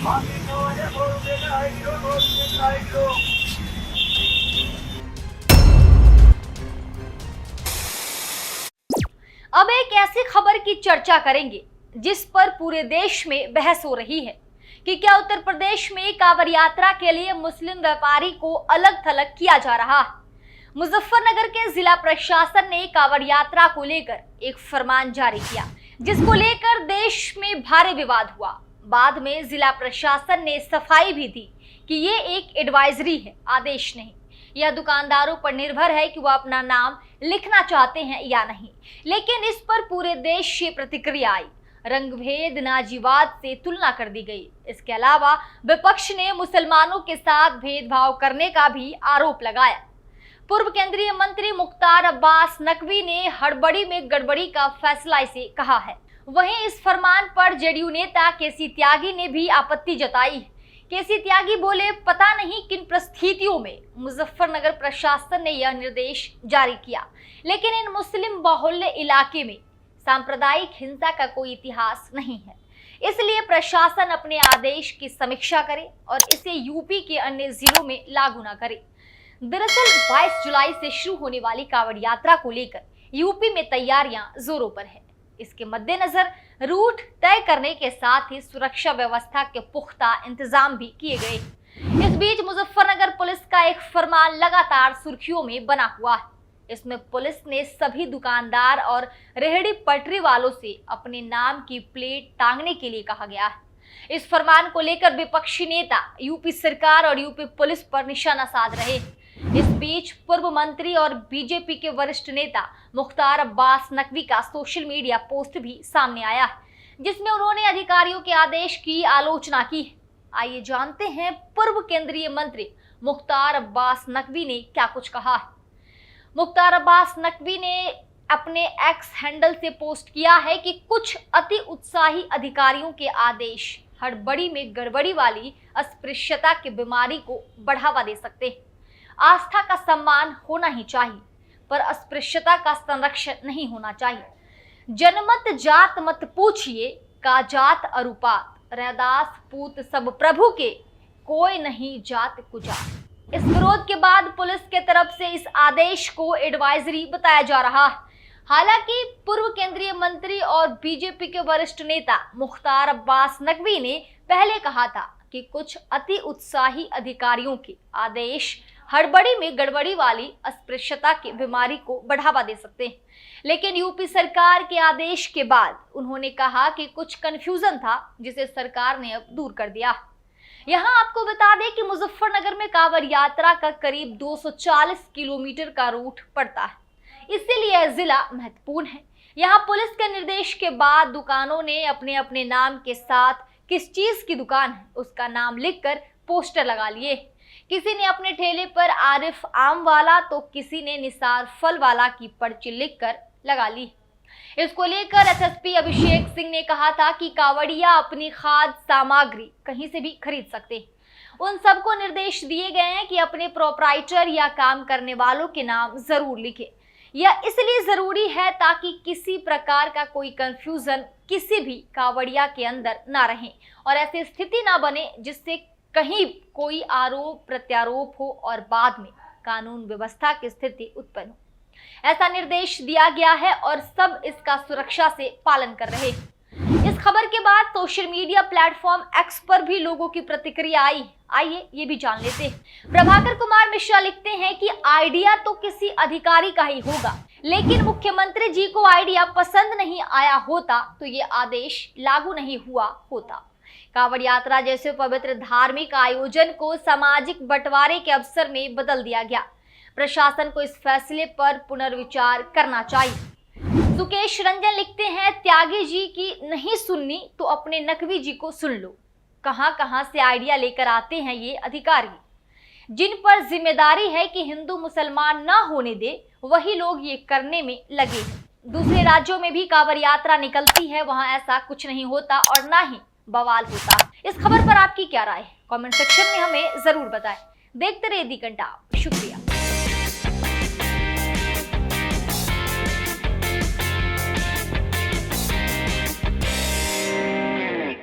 अब एक ऐसी खबर की चर्चा करेंगे जिस पर पूरे देश में बहस हो रही है कि क्या उत्तर प्रदेश में कांवड़ यात्रा के लिए मुस्लिम व्यापारी को अलग थलग किया जा रहा है। मुजफ्फरनगर के जिला प्रशासन ने कांवड़ यात्रा को लेकर एक फरमान जारी किया, जिसको लेकर देश में भारी विवाद हुआ। बाद में जिला प्रशासन ने सफाई भी दी कि ये एक एडवाइजरी है, आदेश नहीं। यह दुकानदारों पर निर्भर है कि वह अपना नाम लिखना चाहते हैं या नहीं। लेकिन इस पर पूरे देश से प्रतिक्रिया आई, रंगभेद नाजीवाद से तुलना कर दी गई। इसके अलावा विपक्ष ने मुसलमानों के साथ भेदभाव करने का भी आरोप लगाया। पूर्व केंद्रीय मंत्री मुख्तार अब्बास नकवी ने हड़बड़ी में गड़बड़ी का फैसला इसे कहा है। वहीं इस फरमान पर जेडीयू नेता केसी त्यागी ने भी आपत्ति जताई। केसी त्यागी बोले, पता नहीं किन परिस्थितियों में मुजफ्फरनगर प्रशासन ने यह निर्देश जारी किया, लेकिन इन मुस्लिम बाहुल्य इलाके में सांप्रदायिक हिंसा का कोई इतिहास नहीं है। इसलिए प्रशासन अपने आदेश की समीक्षा करे और इसे यूपी के अन्य जिलों में लागू न करे। दरअसल 22 जुलाई से शुरू होने वाली कांवड़ यात्रा को लेकर यूपी में तैयारियां जोरों पर है। इसके मद्देनजर रूट तय करने के साथ ही सुरक्षा व्यवस्था के पुख्ता इंतजाम भी किए गए। इस बीच मुजफ्फरनगर पुलिस का एक फरमान लगातार सुर्खियों में बना हुआ है। इसमें पुलिस ने सभी दुकानदार और रेहड़ी पटरी वालों से अपने नाम की प्लेट टांगने के लिए कहा गया है। इस फरमान को लेकर विपक्षी नेता यूपी सरकार और यूपी पुलिस पर निशाना साध रहे। इस बीच पूर्व मंत्री और बीजेपी के वरिष्ठ नेता मुख्तार अब्बास नकवी का सोशल मीडिया पोस्ट भी सामने आया है, जिसमें उन्होंने अधिकारियों के आदेश की आलोचना की है। आइए जानते हैं पूर्व केंद्रीय मंत्री मुख्तार अब्बास नकवी ने क्या कुछ कहा है। मुख्तार अब्बास नकवी ने अपने एक्स हैंडल से पोस्ट किया है कि कुछ अति उत्साही अधिकारियों के आदेश हड़बड़ी में गड़बड़ी वाली अस्पृश्यता की बीमारी को बढ़ावा दे सकते हैं। आस्था का सम्मान होना ही चाहिए, पर अस्पृश्यता का संरक्षण नहीं होना चाहिए। जनमत जात मत पूछिए, का जात अरुपात, रैदास पूत सब प्रभु के, कोई नहीं जात कुजात। इस विरोध के बाद पुलिस के तरफ से इस आदेश को एडवाइजरी बताया जा रहा है। हालांकि पूर्व केंद्रीय मंत्री और बीजेपी के वरिष्ठ नेता मुख्तार अब्बास नकवी ने पहले कहा था कि कुछ अति उत्साही अधिकारियों के आदेश हड़बड़ी में गड़बड़ी वाली अस्पृश्यता की बीमारी को बढ़ावा दे सकते हैं। लेकिन यूपी सरकार के आदेश के बाद उन्होंने कहा कि कुछ कंफ्यूजन था, जिसे सरकार ने अब दूर कर दिया। यहाँ आपको बता दें कि मुजफ्फरनगर में कांवड़ यात्रा का करीब 240 किलोमीटर का रूट पड़ता है, इसीलिए यह जिला महत्वपूर्ण है। यहाँ पुलिस के निर्देश के बाद दुकानों ने अपने अपने नाम के साथ किस चीज की दुकान है उसका नाम लिखकर पोस्टर लगा लिए। किसी ने अपने ठेले पर आरिफ आम वाला तो किसी ने निसार फल वाला की पर्ची लिखकर लगा ली। इसको लेकर एसएसपी अभिषेक सिंह ने कहा था कि कांवड़िया अपनी खाद्य सामग्री कहीं से भी खरीद सकते हैं। उन सबको निर्देश दिए गए हैं कि अपने प्रोपराइटर या काम करने वालों के नाम जरूर लिखें। यह इसलिए जरूरी है ताकि किसी प्रकार का कोई कंफ्यूजन किसी भी कांवड़िया के अंदर ना रहे और ऐसी स्थिति ना बने जिससे कहीं कोई आरोप प्रत्यारोप हो और बाद में कानून व्यवस्था की स्थिति उत्पन्न हो। ऐसा निर्देश दिया गया है और सब इसका सुरक्षा से पालन कर रहे हैं। इस खबर के बाद सोशल मीडिया प्लेटफॉर्म एक्स पर भी लोगों की प्रतिक्रिया आई। आइए ये भी जान लेते हैं। प्रभाकर कुमार मिश्रा लिखते हैं कि आइडिया तो किसी अधिकारी का ही होगा, लेकिन मुख्यमंत्री जी को आइडिया पसंद नहीं आया होता तो ये आदेश लागू नहीं हुआ होता। कांवड़ यात्रा जैसे पवित्र धार्मिक आयोजन को सामाजिक बंटवारे के अवसर में बदल दिया गया। प्रशासन को इस फैसले पर पुनर्विचार करना चाहिए। सुकेश रंजन लिखते हैं, त्यागी जी की नहीं सुननी तो अपने नकवी जी को सुन लो। कहां से आइडिया लेकर आते हैं ये अधिकारी, जिन पर जिम्मेदारी है कि हिंदू मुसलमान ना होने दे, वही लोग ये करने में लगे हैं। दूसरे राज्यों में भी कांवड़ यात्रा निकलती है, वहां ऐसा कुछ नहीं होता और ना ही बवाल होता। इस खबर पर आपकी क्या राय है? कमेंट सेक्शन में हमें जरूर बताएं। देखते रहिए दी घंटा। शुक्रिया।